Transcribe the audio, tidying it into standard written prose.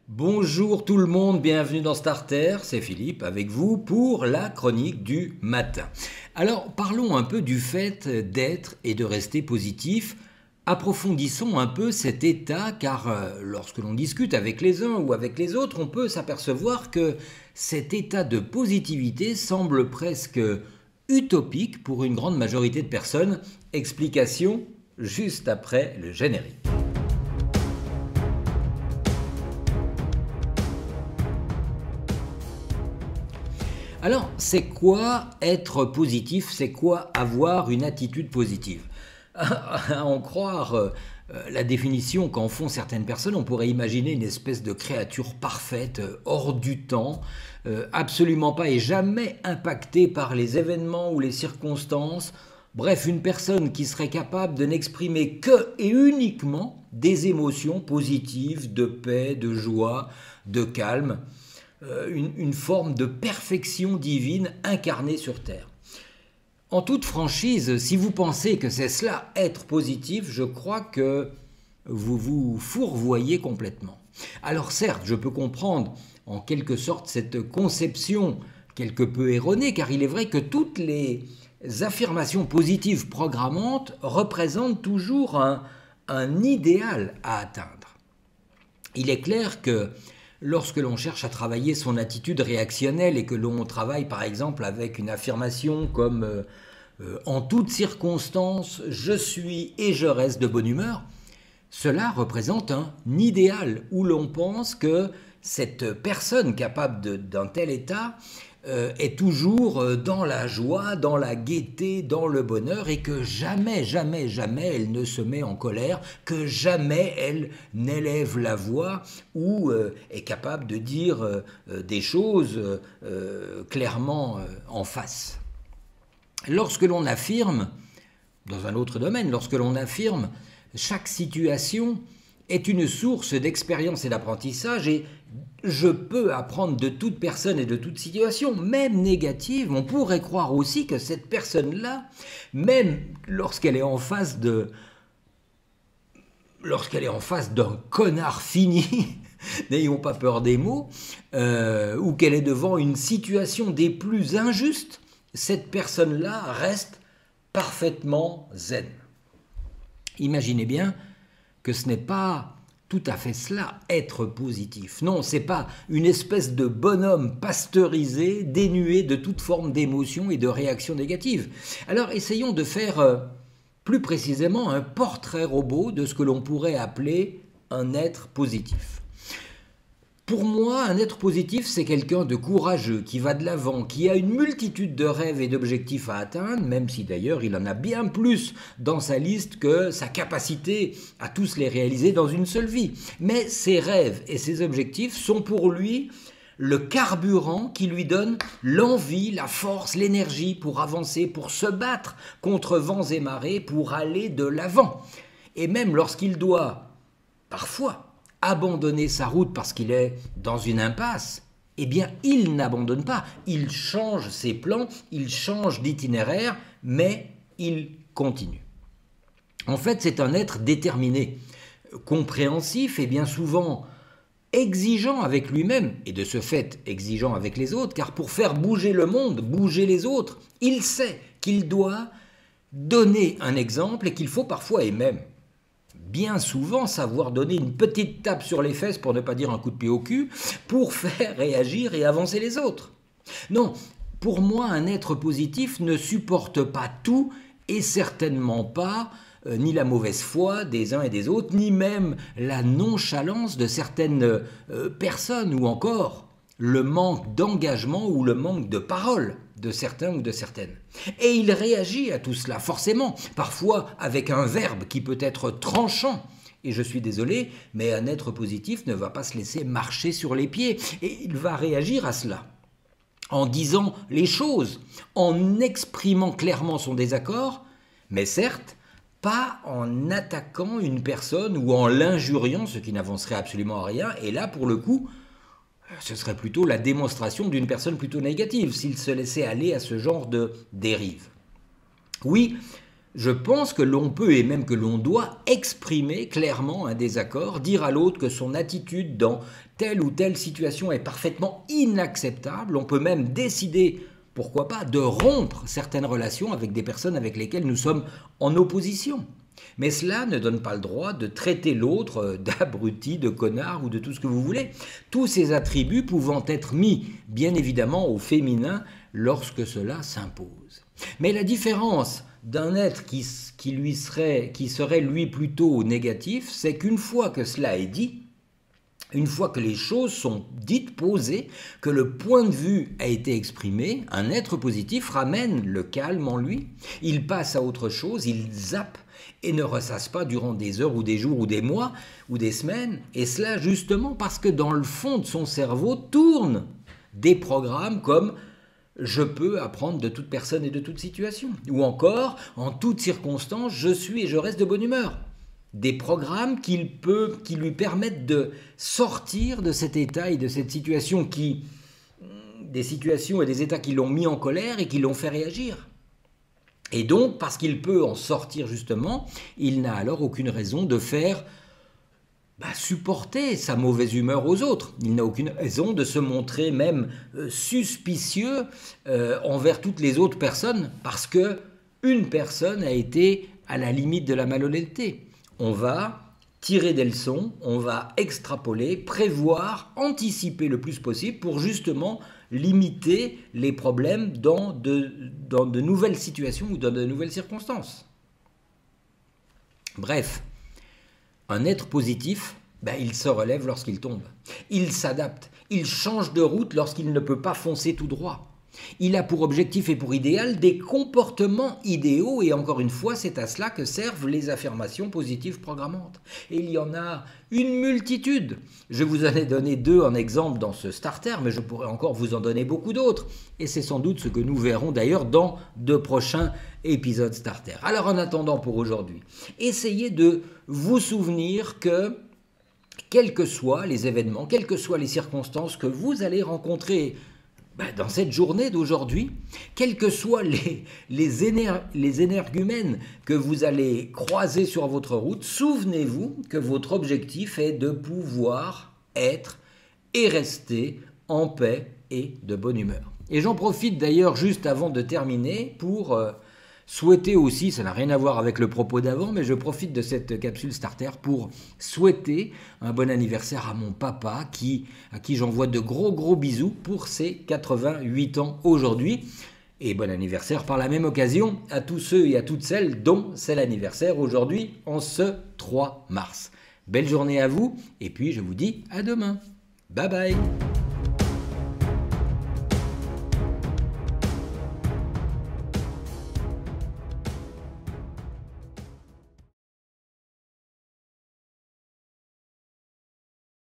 Bonjour tout le monde, bienvenue dans Starter, c'est Philippe avec vous pour la chronique du matin. Alors parlons un peu du fait d'être et de rester positif. Approfondissons un peu cet état car lorsque l'on discute avec les uns ou avec les autres, on peut s'apercevoir que cet état de positivité semble presque utopique pour une grande majorité de personnes. Explication juste après le générique. Alors, c'est quoi être positif? C'est quoi avoir une attitude positive? À en croire la définition qu'en font certaines personnes, on pourrait imaginer une espèce de créature parfaite, hors du temps, absolument pas et jamais impactée par les événements ou les circonstances. Bref, une personne qui serait capable de n'exprimer que et uniquement des émotions positives, de paix, de joie, de calme. Une forme de perfection divine incarnée sur Terre. En toute franchise, si vous pensez que c'est cela, être positif, je crois que vous vous fourvoyez complètement. Alors certes, je peux comprendre en quelque sorte cette conception quelque peu erronée, car il est vrai que toutes les affirmations positives programmantes représentent toujours un idéal à atteindre. Il est clair que lorsque l'on cherche à travailler son attitude réactionnelle et que l'on travaille par exemple avec une affirmation comme en toutes circonstances, je suis et je reste de bonne humeur, cela représente un idéal où l'on pense que cette personne capable d'un tel état est toujours dans la joie, dans la gaieté, dans le bonheur et que jamais, jamais, jamais elle ne se met en colère, que jamais elle n'élève la voix ou est capable de dire des choses clairement en face. Lorsque l'on affirme, dans un autre domaine, lorsque l'on affirme chaque situation est une source d'expérience et d'apprentissage et je peux apprendre de toute personne et de toute situation, même négative. On pourrait croire aussi que cette personne-là, même lorsqu'elle est en face d'un connard fini, n'ayons pas peur des mots, ou qu'elle est devant une situation des plus injustes, cette personne-là reste parfaitement zen. Imaginez bien que ce n'est pas tout à fait cela, être positif. Non, ce n'est pas une espèce de bonhomme pasteurisé, dénué de toute forme d'émotion et de réaction négative. Alors essayons de faire plus précisément un portrait robot de ce que l'on pourrait appeler un être positif. Pour moi, un être positif, c'est quelqu'un de courageux, qui va de l'avant, qui a une multitude de rêves et d'objectifs à atteindre, même si d'ailleurs il en a bien plus dans sa liste que sa capacité à tous les réaliser dans une seule vie. Mais ses rêves et ses objectifs sont pour lui le carburant qui lui donne l'envie, la force, l'énergie pour avancer, pour se battre contre vents et marées, pour aller de l'avant. Et même lorsqu'il doit, parfois, abandonner sa route parce qu'il est dans une impasse, eh bien, il n'abandonne pas. Il change ses plans, il change d'itinéraire, mais il continue. En fait, c'est un être déterminé, compréhensif et bien souvent exigeant avec lui-même et de ce fait exigeant avec les autres, car pour faire bouger le monde, bouger les autres, il sait qu'il doit donner un exemple et qu'il faut parfois et même bien souvent savoir donner une petite tape sur les fesses, pour ne pas dire un coup de pied au cul, pour faire réagir et avancer les autres. Non, pour moi, un être positif ne supporte pas tout et certainement pas ni la mauvaise foi des uns et des autres, ni même la nonchalance de certaines personnes ou encore le manque d'engagement ou le manque de parole de certains ou de certaines. Et il réagit à tout cela, forcément, parfois avec un verbe qui peut être tranchant. Et je suis désolé, mais un être positif ne va pas se laisser marcher sur les pieds. Et il va réagir à cela en disant les choses, en exprimant clairement son désaccord, mais certes, pas en attaquant une personne ou en l'injuriant, ce qui n'avancerait absolument à rien. Et là, pour le coup, ce serait plutôt la démonstration d'une personne plutôt négative s'il se laissait aller à ce genre de dérive. Oui, je pense que l'on peut et même que l'on doit exprimer clairement un désaccord, dire à l'autre que son attitude dans telle ou telle situation est parfaitement inacceptable. On peut même décider, pourquoi pas, de rompre certaines relations avec des personnes avec lesquelles nous sommes en opposition. Mais cela ne donne pas le droit de traiter l'autre d'abruti, de connard ou de tout ce que vous voulez. Tous ces attributs pouvant être mis, bien évidemment, au féminin lorsque cela s'impose. Mais la différence d'un être qui serait lui plutôt négatif, c'est qu'une fois que cela est dit, une fois que les choses sont dites, posées, que le point de vue a été exprimé, un être positif ramène le calme en lui, il passe à autre chose, il zappe et ne ressasse pas durant des heures ou des jours ou des mois ou des semaines, et cela justement parce que dans le fond de son cerveau tournent des programmes comme « je peux apprendre de toute personne et de toute situation » ou encore « en toutes circonstances, je suis et je reste de bonne humeur ». Des programmes qui lui permettent de sortir de cet état et de cette situation des situations et des états qui l'ont mis en colère et qui l'ont fait réagir. Et donc, parce qu'il peut en sortir justement, il n'a alors aucune raison de faire supporter sa mauvaise humeur aux autres. Il n'a aucune raison de se montrer même suspicieux envers toutes les autres personnes parce qu'une personne a été à la limite de la malhonnêteté. On va tirer des leçons, on va extrapoler, prévoir, anticiper le plus possible pour justement limiter les problèmes dans de nouvelles situations ou dans de nouvelles circonstances. Bref, un être positif, il se relève lorsqu'il tombe. Il s'adapte, il change de route lorsqu'il ne peut pas foncer tout droit. Il a pour objectif et pour idéal des comportements idéaux et encore une fois, c'est à cela que servent les affirmations positives programmantes. Et il y en a une multitude. Je vous en ai donné 2 en exemple dans ce starter, mais je pourrais encore vous en donner beaucoup d'autres. Et c'est sans doute ce que nous verrons d'ailleurs dans de prochains épisodes starter. Alors en attendant pour aujourd'hui, essayez de vous souvenir que quels que soient les événements, quelles que soient les circonstances que vous allez rencontrer dans cette journée d'aujourd'hui, quels que soient les énergumènes que vous allez croiser sur votre route, souvenez-vous que votre objectif est de pouvoir être et rester en paix et de bonne humeur. Et j'en profite d'ailleurs juste avant de terminer pour souhaiter aussi, ça n'a rien à voir avec le propos d'avant, mais je profite de cette capsule starter pour souhaiter un bon anniversaire à mon papa à qui j'envoie de gros bisous pour ses 88 ans aujourd'hui. Et bon anniversaire par la même occasion à tous ceux et à toutes celles dont c'est l'anniversaire aujourd'hui en ce 3 mars. Belle journée à vous et puis je vous dis à demain. Bye bye.